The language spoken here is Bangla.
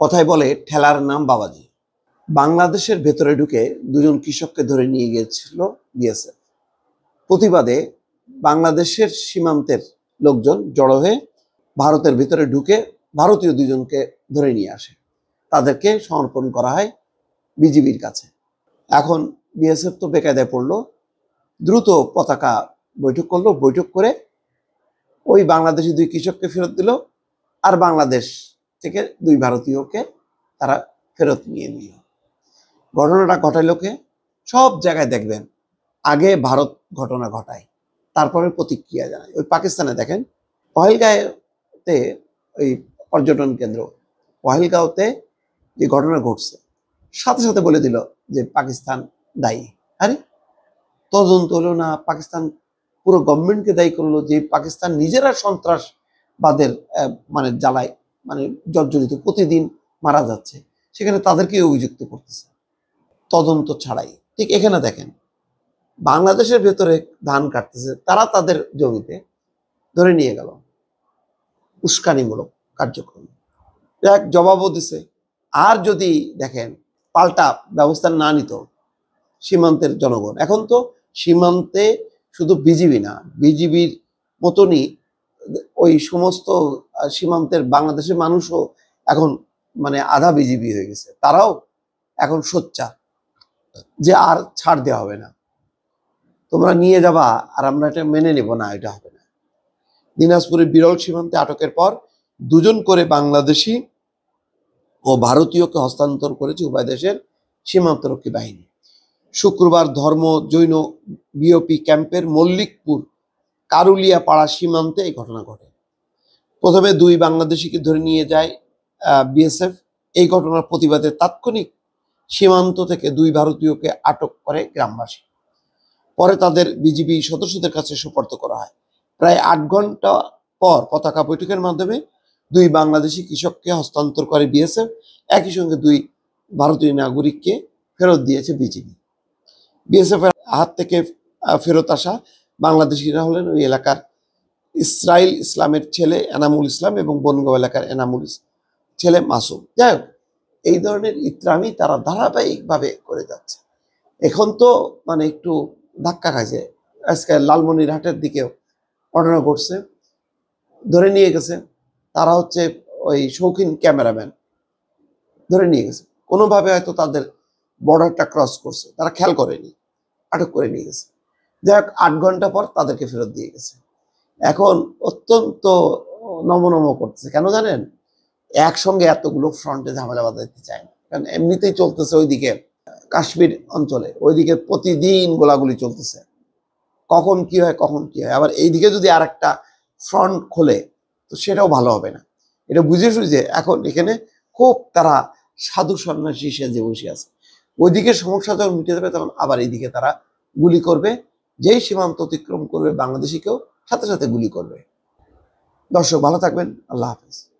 কথায় বলে ঠেলার নাম বাবাজি। বাংলাদেশের ভেতরে ঢুকে দুজন কৃষককে ধরে নিয়ে গিয়েছিল বিএসএফ। প্রতিবাদে বাংলাদেশের সীমান্তের লোকজন জড়ো হয়ে ভারতের ভেতরে ঢুকে ভারতীয় দুজনকে ধরে নিয়ে আসে। তাদেরকে সমর্পণ করা হয় বিজিবির কাছে। এখন বিএসএফ তো বেকায়দায় পড়লো, দ্রুত পতাকা বৈঠক করলো। বৈঠক করে ওই বাংলাদেশি দুই কৃষককে ফেরত দিল, আর বাংলাদেশ থেকে দুই ভারতীয়কে তারা ফেরত নিয়ে নিল। ঘটনাটা ঘটাইলো কে? সব জায়গায় দেখবেন আগে ভারত ঘটনা ঘটায়, তারপরে প্রতিক্রিয়া জানায়। ওই পাকিস্তানে দেখেন পহেলগাঁওতে, ওই পর্যটন কেন্দ্র পহেলগাঁওতে যে ঘটনা ঘটছে, সাথে সাথে বলে দিল যে পাকিস্তান দায়ী। আরে তদন্ত হলো না, পাকিস্তান পুরো গভর্নমেন্টকে দায়ী করলো যে পাকিস্তান নিজেরা সন্ত্রাসবাদের মানে জ্বালায়, মানে জর্জরিত, প্রতিদিন মারা যাচ্ছে, সেখানে তাদেরকে অভিযুক্ত করতেছে তদন্ত ছাড়াই। ঠিক এখানে দেখেন বাংলাদেশের ভেতরে ধান কাটতেছে, তারা তাদের জমিতে ধরে নিয়ে গেল, উস্কানিমূলক কার্যক্রম। এক জবাবও দিছে। আর যদি দেখেন পাল্টা ব্যবস্থা না নিত সীমান্তের জনগণ, এখন তো সীমান্তে শুধু বিজিবি না, বিজিবির মতনই ওই সমস্ত সীমান্তের বাংলাদেশের মানুষও এখন মানে আধা বিজিবি হয়ে গেছে। তারাও এখন সোচ্চার যে আর ছাড় দেওয়া হবে না, তোমরা নিয়ে যাবা আর আমরা এটা মেনে নেব না, এটা হবে না। দিনাজপুরের বিরল সীমান্তে আটকের পর দুজন করে বাংলাদেশি ও ভারতীয়কে হস্তান্তর করেছে উভয় দেশের সীমান্তরক্ষী বাহিনী। শুক্রবার ধর্ম জৈন বিওপি ক্যাম্পের মল্লিকপুর কারুলিয়া পাড়া সীমান্তে এই ঘটনা ঘটে। প্রথমে দুই বাংলাদেশিকে ধরে নিয়ে যায় বিএসএফ। এই ঘটনার প্রতিবাদে তাৎক্ষণিক সীমান্ত থেকে দুই ভারতীয়কে আটক করে গ্রামবাসী। পরে তাদের বিজিবি সদস্যদের কাছে সুপর্দ করা হয়। প্রায় 8 ঘন্টা পর পতাকা বৈঠকের মাধ্যমে দুই বাংলাদেশি কৃষককে হস্তান্তর করে বিএসএফ। একই সঙ্গে দুই ভারতীয় নাগরিককে ফেরত দিয়েছে বিজিবি। বিএসএফ এর হাত থেকে ফেরত আসা বাংলাদেশিরা হলেন ওই এলাকার ইসরাইল ইসলামের ছেলে এনামুল ইসলাম এবং বনগাঁও এলাকার এনামুল ছেলে মাসুম। যাই হোক, এই ধরনের ইত্রামি তারা ধারাবাহিকভাবে করে যাচ্ছে। এখন তো মানে একটু ধাক্কা খাইছে। আজকে লালমনিরহাটের দিকেও ঘটনা ঘটছে, ধরে নিয়ে গেছে। তারা হচ্ছে ওই শৌখিন ক্যামেরাম্যান, ধরে নিয়ে গেছে কোনোভাবে, হয়তো তাদের বর্ডারটা ক্রস করছে, তারা খেয়াল করেনি, আটক করে নিয়ে গেছে। যাই হোক, 8 ঘন্টা পর তাদেরকে ফেরত দিয়ে গেছে। এখন অত্যন্ত নমনম করতেছে। কেন জানেন? একসঙ্গে এতগুলো ফ্রন্টে ঝামেলা বাঁধাইতে চায় না, কারণ এমনিতেই চলতেছে ওইদিকে কাশ্মীর অঞ্চলে, ওইদিকে প্রতিদিন গোলাগুলি চলতেছে। কখন কি হয়, কখন কি হয়। আবার এইদিকে যদি আর একটা ফ্রন্ট খোলে তো সেটাও ভালো হবে না। এটা বুঝে শুঝে এখন এখানে খুব তারা সাধু সন্ন্যাসী সেজে বসে আছে। ওইদিকে সমস্যা যখন মিটে যাবে তখন আবার এইদিকে তারা গুলি করবে। যেই সীমান্ত অতিক্রম করবে বাংলাদেশিকেও সাথে সাথে গুলি করবে। দর্শক ভালো থাকবেন, আল্লাহ হাফেজ।